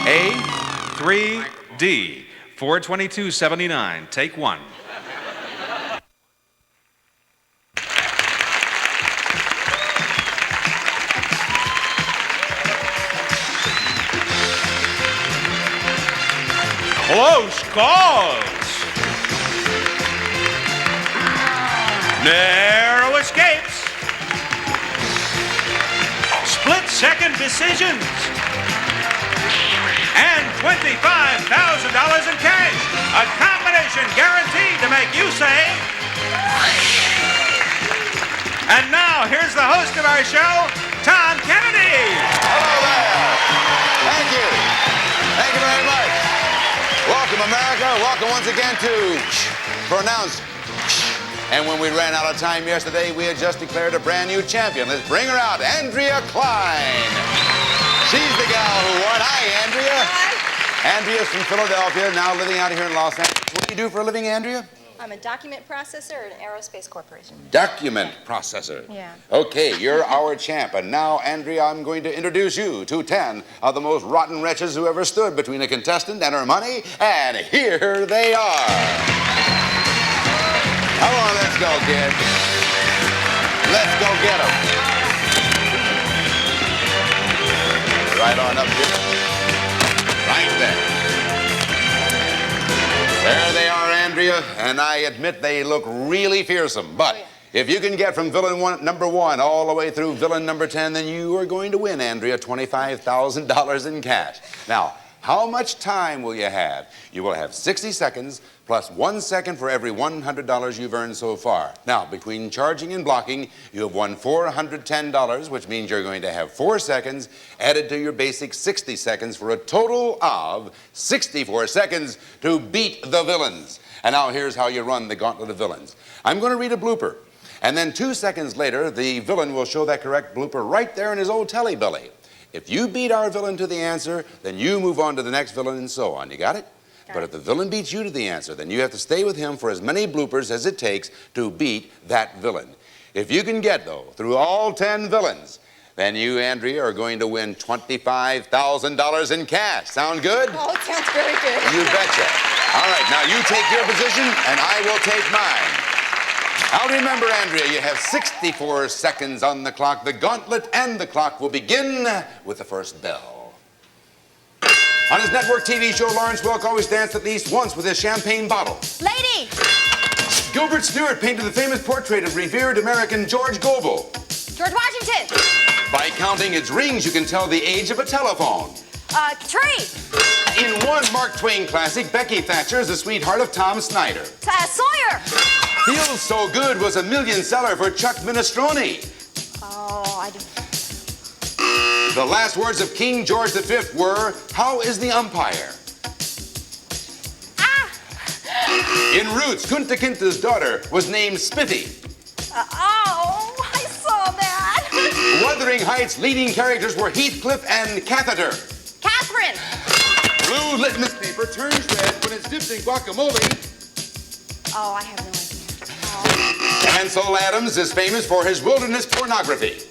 A, 3, D, 422.79. Take one. Close calls. Narrow escapes. Split-second decisions. And $25,000 in cash. A combination guaranteed to make you say... And now, here's the host of our show, Tom Kennedy. Hello there. Thank you. Thank you very much. Welcome, America. Welcome once again to Pronounce. And when we ran out of time yesterday, we had just declared a brand new champion. Let's bring her out, Andrea Klein. She's the gal who won. Hi, Andrea. Hi. Andrea's from Philadelphia, now living out here in Los Angeles. What do you do for a living, Andrea? I'm a document processor at an aerospace corporation. Document processor? Yeah. Okay, you're our champ. And now, Andrea, I'm going to introduce you to 10 of the most rotten wretches who ever stood between a contestant and her money. And here they are. Come on, let's go, kid. Let's go get them. Right on up here. Right there. There they are, Andrea, and I admit they look really fearsome. But if you can get from villain number 1 all the way through villain number 10, then you are going to win, Andrea, $25,000 in cash. Now, how much time will you have? You will have 60 seconds plus 1 second for every $100 you've earned so far. Now, between charging and blocking, you have won $410, which means you're going to have 4 seconds added to your basic 60 seconds for a total of 64 seconds to beat the villains. And now here's how you run the gauntlet of villains. I'm going to read a blooper, and then 2 seconds later, the villain will show that correct blooper right there in his old telly belly. If you beat our villain to the answer, then you move on to the next villain and so on. You got it? But if the villain beats you to the answer, then you have to stay with him for as many bloopers as it takes to beat that villain. If you can get, though, through all 10 villains, then you, Andrea, are going to win $25,000 in cash. Sound good? Oh, it sounds very good. You betcha. All right, now you take your position, and I will take mine. Now remember, Andrea, you have 64 seconds on the clock. The gauntlet and the clock will begin with the first bell. On his network TV show, Lawrence Welk always danced at least once with his champagne bottle. Lady! Gilbert Stuart painted the famous portrait of revered American George Goebel. George Washington! By counting its rings, you can tell the age of a telephone. Tree! In one Mark Twain classic, Becky Thatcher is the sweetheart of Tom Snyder. Sawyer! Feels So Good was a million seller for Chuck Minestrone. Oh, I do. The last words of King George V were, "How is the umpire?" Ah! In Roots, Kunta Kinta's daughter was named Spiffy. Oh, I saw that. Wuthering Heights' leading characters were Heathcliff and Catheter. Catherine! Blue litmus paper turns red when it's dipped in guacamole. Oh, I have no idea. Oh. Ansel Adams is famous for his wilderness pornography.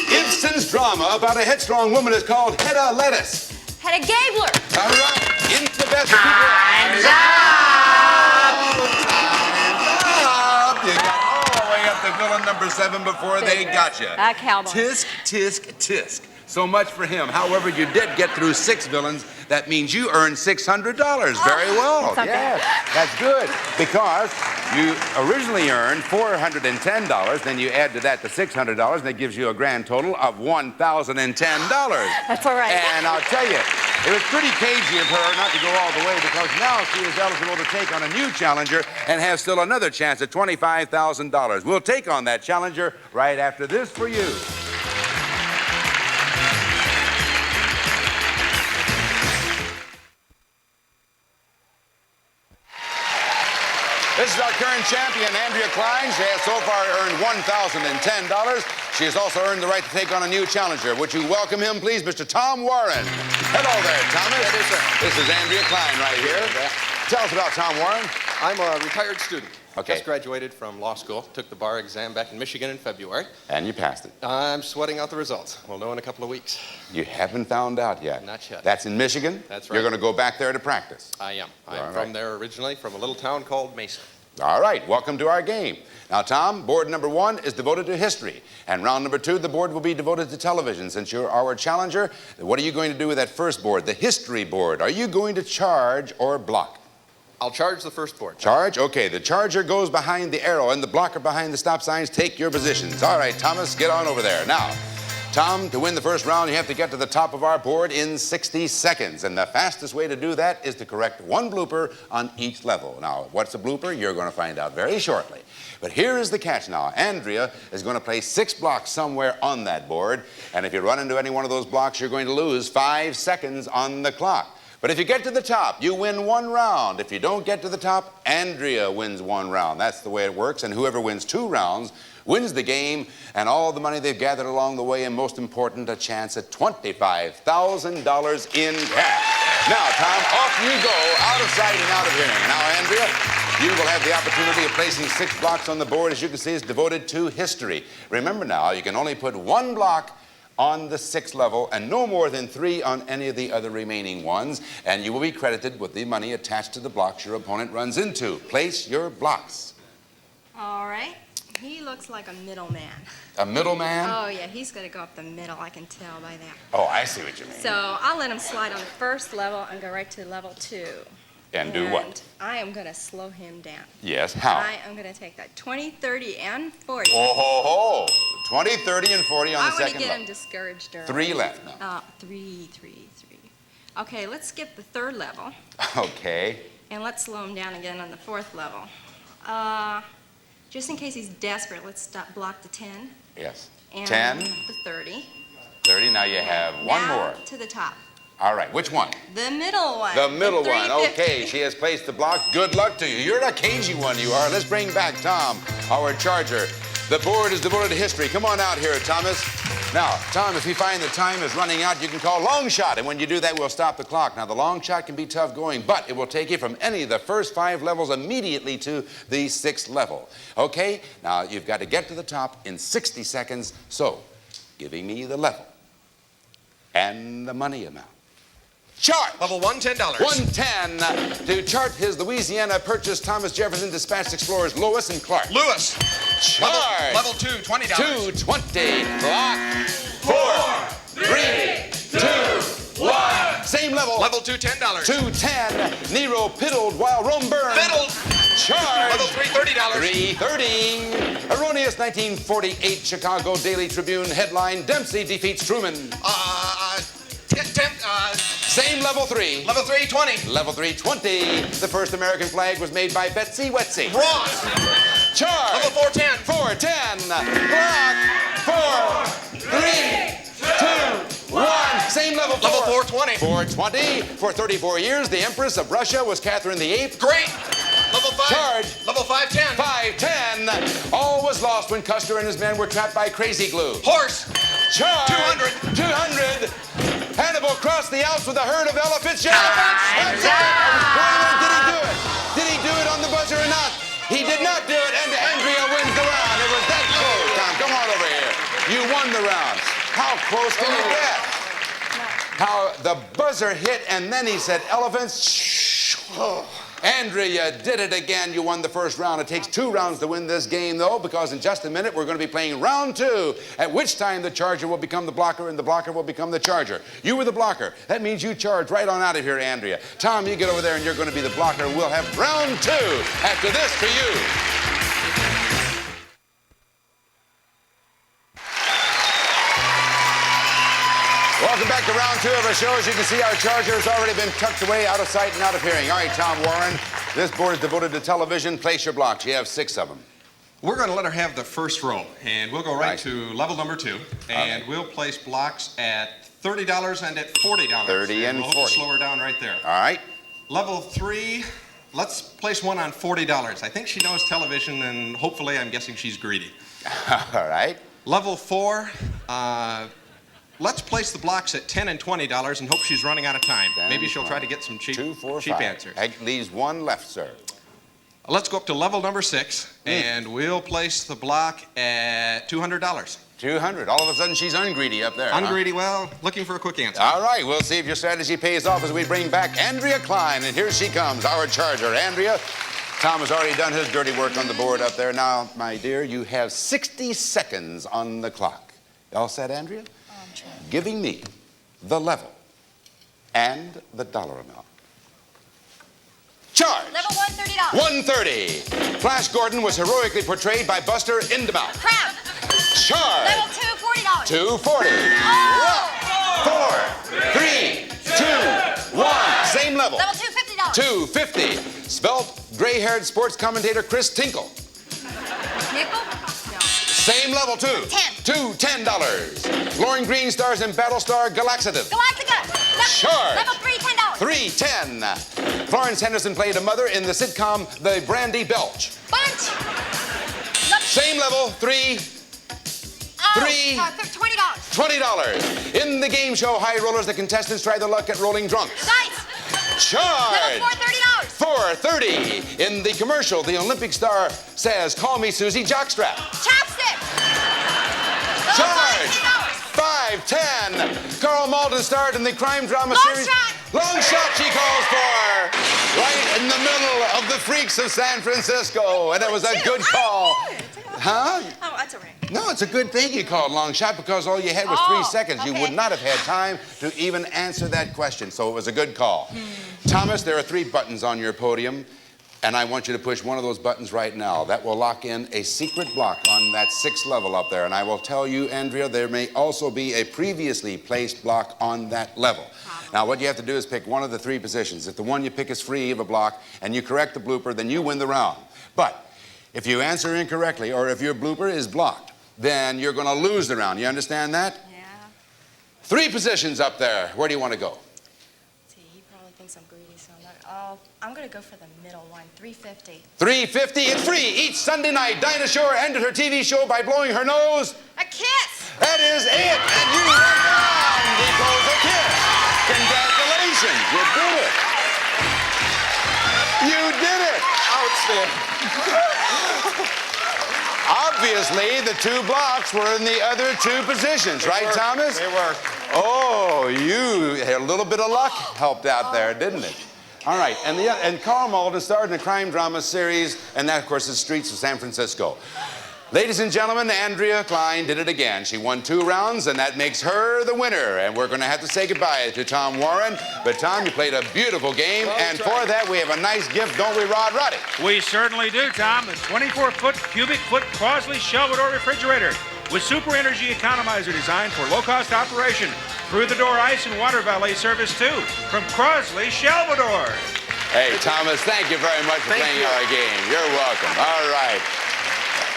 Ibsen's drama about a headstrong woman is called Hedda Lettuce. Hedda Gabler! All right, into the best people. Time's up! You got all the way up to villain number 7 before they got you. Cowboy. Tisk, tisk, tisk. So much for him. However, you did get through 6 villains. That means you earned $600. Very well. Yes, that's good. Because you originally earned $410. Then you add to that the $600, and that gives you a grand total of $1,010. That's all right. And I'll tell you, it was pretty cagey of her not to go all the way, because now she is eligible to take on a new challenger and have still another chance at $25,000. We'll take on that challenger right after this for you. This is our current champion, Andrea Klein. She has so far earned $1,010. She has also earned the right to take on a new challenger. Would you welcome him, please, Mr. Tom Warren? Hello there, Thomas. Yes, sir. This is Andrea Klein right here. Tell us about Tom Warren. I'm a retired student. Okay. Just graduated from law school. Took the bar exam back in Michigan in February. And you passed it. I'm sweating out the results. We'll know in a couple of weeks. You haven't found out yet. Not yet. That's in Michigan? That's right. You're going to go back there to practice. I am. I'm All from right. there originally, from a little town called Mason. All right, welcome to our game. Now, Tom, board number 1 is devoted to history. And round number 2, the board will be devoted to television. Since you're our challenger, what are you going to do with that first board, the history board? Are you going to charge or block? I'll charge the first board. Charge? Okay, the charger goes behind the arrow and the blocker behind the stop signs. Take your positions. All right, Thomas, get on over there. Now, Tom, to win the first round, you have to get to the top of our board in 60 seconds. And the fastest way to do that is to correct one blooper on each level. Now, what's a blooper? You're going to find out very shortly. But here is the catch now. Andrea is going to place 6 blocks somewhere on that board. And if you run into any one of those blocks, you're going to lose 5 seconds on the clock. But if you get to the top, you win 1 round. If you don't get to the top, Andrea wins 1 round. That's the way it works. And whoever wins 2 rounds wins the game and all the money they've gathered along the way, and most important, a chance at $25,000 in cash. Now, Tom, off you go, out of sight and out of hearing. Now, Andrea, you will have the opportunity of placing 6 blocks on the board. As you can see, it's devoted to history. Remember now, you can only put 1 block on the 6th level and no more than 3 on any of the other remaining ones, and you will be credited with the money attached to the blocks your opponent runs into. Place your blocks. All right. He looks like a middleman. A middleman? Oh, yeah, he's going to go up the middle, I can tell by that. Oh, I see what you mean. So I'll let him slide on the first level and go right to level 2. And do what? And I am going to slow him down. Yes, how? I am going to take that 20, 30, and 40. Oh, ho, ho. 20, 30, and 40 on the I want second to get level. him discouraged early. 3 left now. 3. Okay, let's skip the 3rd level. Okay. And let's slow him down again on the 4th level. Just in case he's desperate, let's block the 10. Yes. And 10. the 30. 30. Now you have 1 now more. to the top. All right. Which one? The middle one. The middle one. 350. Okay. She has placed the block. Good luck to you. You're a cagey one, you are. Let's bring back Tom, our charger. The board is devoted to history. Come on out here, Thomas. Now, Tom, if you find the time is running out, you can call long shot. And when you do that, we'll stop the clock. Now, the long shot can be tough going, but it will take you from any of the first 5 levels immediately to the 6th level. Okay? Now, you've got to get to the top in 60 seconds. So, giving me the level and the money amount. Chart! Level 1, $10. 110 to chart his Louisiana Purchase Thomas Jefferson Dispatched Explorers Lewis and Clark. Lewis. Chart! Level 2, $20. 220. Clock. 4, 3, 2, 1. Same level. Level 2, $10. 210. Nero piddled while Rome burned. Fiddled. Charge. Level 3, $30. 330. Erroneous 1948 Chicago Daily Tribune headline: Dempsey defeats Truman. Same level 3. Level 3, $20. Level 320. The first American flag was made by Betsy Wetsy. Wrong. Charge. Level 410. 410. Clock. 4, 3, 2, 1. Same level 4. Level 420. 420. For 34 years, the Empress of Russia was Catherine VIII. Great. Level 5. Charge. Level 510. 510. All was lost when Custer and his men were trapped by crazy glue. Horse. Charge. 200. 200. Hannibal crossed the Alps with a herd of elephants. That's Elephants. it. Wait a minute, did he do it? Did he do it on the buzzer or not? He did not do it, and Andrea wins the round. It was that close, Tom. Come on over here. You won the round. How close can you get? How the buzzer hit, and then he said elephants. Andrea did it again. You won the first round. It takes 2 rounds to win this game, though, because in just a minute we're going to be playing round 2, at which time the charger will become the blocker and the blocker will become the charger. You were the blocker. That means you charge right on out of here, Andrea. Tom, you get over there and you're going to be the blocker. We'll have round 2 after this for you. Welcome back to round 2 of our show. As you can see, our charger has already been tucked away, out of sight and out of hearing. All right, Tom Warren, this board is devoted to television. Place your blocks. You have 6 of them. We're going to let her have the first row, and we'll go right Right. to level number 2, and Okay. we'll place blocks at $30 and at $40. 30 and we'll 40. slow her down right there. All right. Level 3, let's place one on $40. I think she knows television, and hopefully I'm guessing she's greedy. All right. Level 4, let's place the blocks at $10 and $20 and hope she's running out of time. 10, Maybe she'll try to 20. get some cheap 2, 4, cheap 5. answers. That leaves 1 left, sir. Let's go up to level number 6, and we'll place the block at $200. $200. All of a sudden, she's ungreedy up there. Ungreedy, well, looking for a quick answer. All right, we'll see if your strategy pays off as we bring back Andrea Klein. And here she comes, our charger. Andrea, Tom has already done his dirty work on the board up there. Now, my dear, you have 60 seconds on the clock. All set, Andrea? I'm trying. Giving me the level and the dollar amount. Charge. Level 1, $30. $130. Flash Gordon was heroically portrayed by Buster Indemouth. Crap. Charge. Level 2, $40. $240. Oh! 4, 3, 2, 1. Same level. Level 2, $50. $250. Svelte, gray-haired sports commentator Chris Tinkle. Nickel? No. Same level, too. 10. $10. Lauren Green stars in Battlestar Galactica. Galactica. Charge. Level 3, $10. $310. Florence Henderson played a mother in the sitcom The Brandy Belch. Bunch. Same level, $3. $20. $20. In the game show High Rollers, the contestants try their luck at rolling drunks. Dice. Charge. Level 4, $30. $430. In the commercial, the Olympic star says, "Call me Susie Jockstrap." Chapstick. Charge. Level 510. Carl Malden starred in the crime drama Long series. shot. Long shot, she calls for. Right in the middle of the freaks of San Francisco. And it was a good call. Huh? Oh, that's all right. No, it's a good thing you called long shot because all you had was 3 seconds. You okay. would not have had time to even answer that question. So it was a good call. Thomas, there are 3 buttons on your podium, and I want you to push one of those buttons right now. That will lock in a secret block on that 6th level up there. And I will tell you, Andrea, there may also be a previously placed block on that level. Now, what you have to do is pick one of the 3 positions. If the one you pick is free of a block and you correct the blooper, then you win the round. But if you answer incorrectly or if your blooper is blocked, then you're going to lose the round. You understand that? Yeah. 3 positions up there. Where do you want to go? See, he probably thinks I'm greedy, so I'm not. Oh, I'm going to go for the middle one, $350. $350. It's free. Each Sunday night, Dinah Shore ended her TV show by blowing her nose. A kiss. That is it. And you won the round because a kiss. Congratulations. You did it. You did it. Outstanding. Obviously, the 2 blocks were in the other 2 positions, right, Thomas? They were. Oh, you had a little bit of luck helped out there, didn't it? All right, and Carl Malden starred in a crime drama series, and that, of course, is Streets of San Francisco. Ladies and gentlemen, Andrea Klein did it again. She won 2 rounds, and that makes her the winner. And we're going to have to say goodbye to Tom Warren. But, Tom, you played a beautiful game, and for that, we have a nice gift, don't we, Roddy? We certainly do, Tom. A 24-foot cubic foot Crosley Shelvador refrigerator with super energy economizer designed for low-cost operation. Through-the-door ice and water valet service, too, from Crosley Shelvador. Hey, Thomas, thank you very much for playing our game. You're welcome. All right.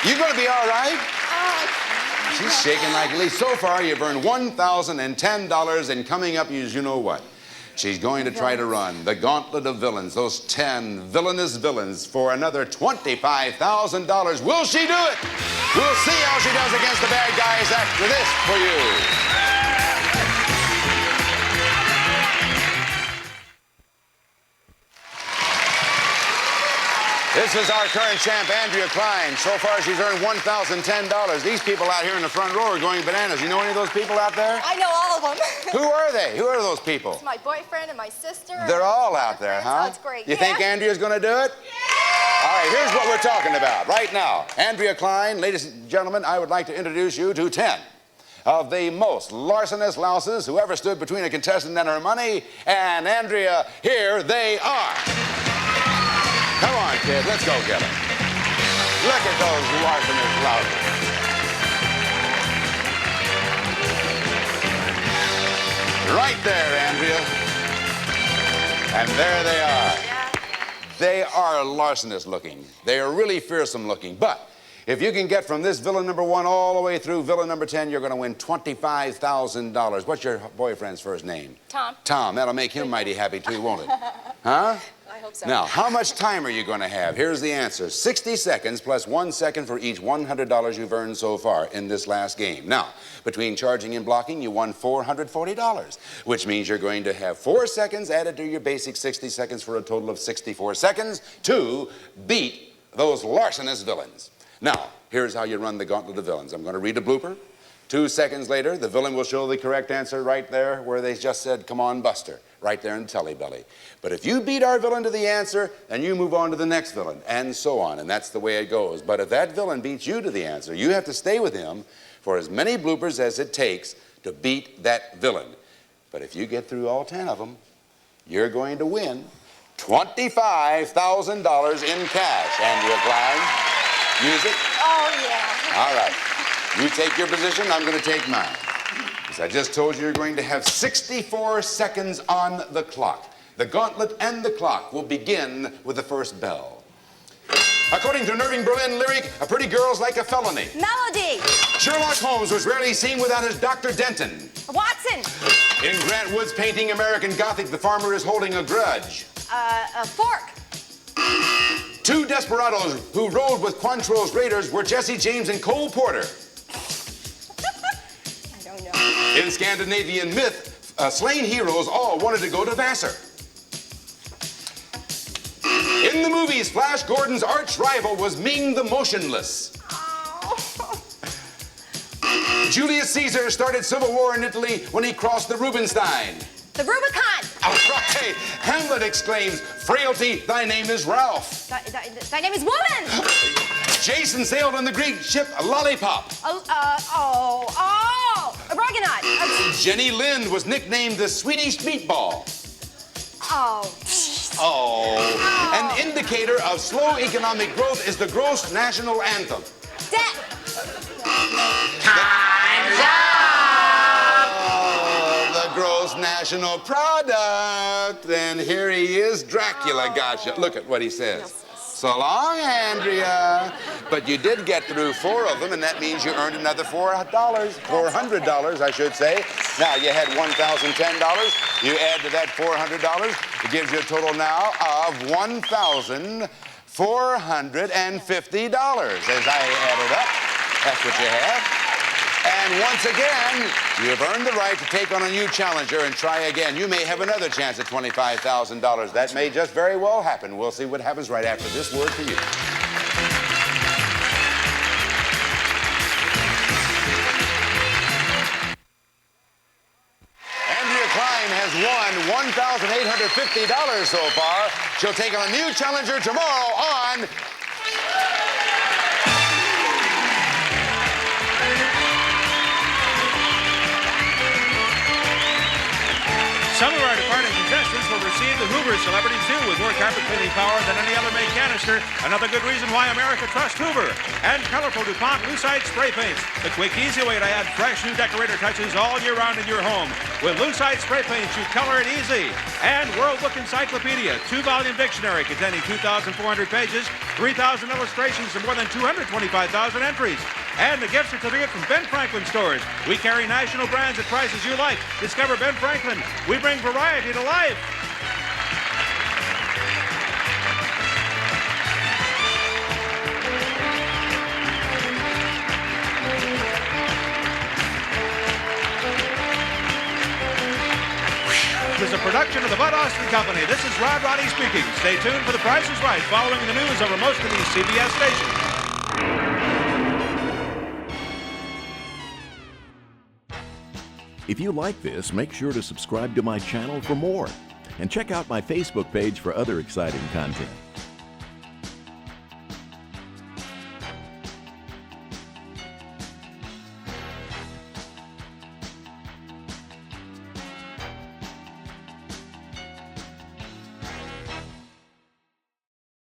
You going to be all right? She's shaking like a leaf. So far, you've earned $1,010, and coming up is you know what? She's going to try to run the gauntlet of villains, those 10 villainous villains, for another $25,000. Will she do it? We'll see how she does against the bad guys after this for you. This is our current champ, Andrea Klein. So far, she's earned $1,010. These people out here in the front row are going bananas. You know any of those people out there? I know all of them. Who are they? Who are those people? It's my boyfriend and my sister. They're all out there, huh? Oh, it's great. You think Andrea's going to do it? Yeah! All right, here's what we're talking about right now. Andrea Klein, ladies and gentlemen, I would like to introduce you to 10 of the most larcenous louses who ever stood between a contestant and her money. And Andrea, here they are. Come on, kid, let's go get them. Look at those larcenous louses. Right there, Andrea. And there they are. They are larcenous looking. They are really fearsome looking. But if you can get from this villain number 1 all the way through villain number 10, you're going to win $25,000. What's your boyfriend's first name? Tom. Tom. That'll make him mighty happy, too, won't it? Huh? I I hope so. Now, how much time are you going to have? Here's the answer. 60 seconds plus 1 second for each $100 you've earned so far in this last game. Now, between charging and blocking, you won $440, which means you're going to have 4 seconds added to your basic 60 seconds for a total of 64 seconds to beat those larcenous villains. Now, here's how you run the gauntlet of villains. I'm going to read a blooper. 2 seconds later, the villain will show the correct answer right there where they just said, "Come on, Buster," right there in Telly Belly. But if you beat our villain to the answer, then you move on to the next villain, and so on, and that's the way it goes. But if that villain beats you to the answer, you have to stay with him for as many bloopers as it takes to beat that villain. But if you get through all 10 of them, you're going to win $25,000 in cash. Andrea Klein, music? Oh, yeah. All right. You take your position, I'm going to take mine. As I just told you, you're going to have 64 seconds on the clock. The gauntlet and the clock will begin with the first bell. According to an Irving Berlin lyric, a pretty girl's like a felony. Melody. Sherlock Holmes was rarely seen without his Dr. Denton. Watson. In Grant Wood's painting American Gothic, the farmer is holding a grudge. A fork. 2 desperados who rode with Quantrill's raiders were Jesse James and Cole Porter. I don't know. In Scandinavian myth, slain heroes all wanted to go to Vassar. In the movies, Flash Gordon's arch rival was Ming the Motionless. Oh. Julius Caesar started civil war in Italy when he crossed the Rubenstein. The Rubicon. All right. Hamlet exclaims, "Frailty, thy name is Ralph." Thy name is woman. Jason sailed on the Greek ship Lollipop. Argonaut. Jenny Lind was nicknamed the Swedish Meatball. Oh. An indicator of slow economic growth is the gross national anthem. Debt. Time's up! The gross national product. And here he is, Dracula. Gotcha. Look at what he says. So long, Andrea. But you did get through 4 of them, and that means you earned another $400, I should say. Now, you had $1,010. You add to that $400. It gives you a total now of $1,450 as I added up. That's what you have. And once again, you've earned the right to take on a new challenger and try again. You may have another chance at $25,000. That may just very well happen. We'll see what happens right after this word for you. Andrea Klein has won $1,850 so far. She'll take on a new challenger tomorrow on... Some of our departing contestants will receive the Hoover Celebrity 2 with more carpet cleaning power than any other made canister. Another good reason why America trusts Hoover. And colorful DuPont Lucite spray paints. The quick, easy way to add fresh new decorator touches all year round in your home. With Lucite spray paints, you color it easy. And World Book Encyclopedia, 2-volume dictionary containing 2,400 pages, 3,000 illustrations, and more than 225,000 entries. And a gift certificate from Ben Franklin stores. We carry national brands at prices you like. Discover Ben Franklin. We bring variety to life. This is a production of the Bud Austin Company. This is Rod Roddy speaking. Stay tuned for The Price is Right, following the news over most of these CBS stations. If you like this, make sure to subscribe to my channel for more. And check out my Facebook page for other exciting content.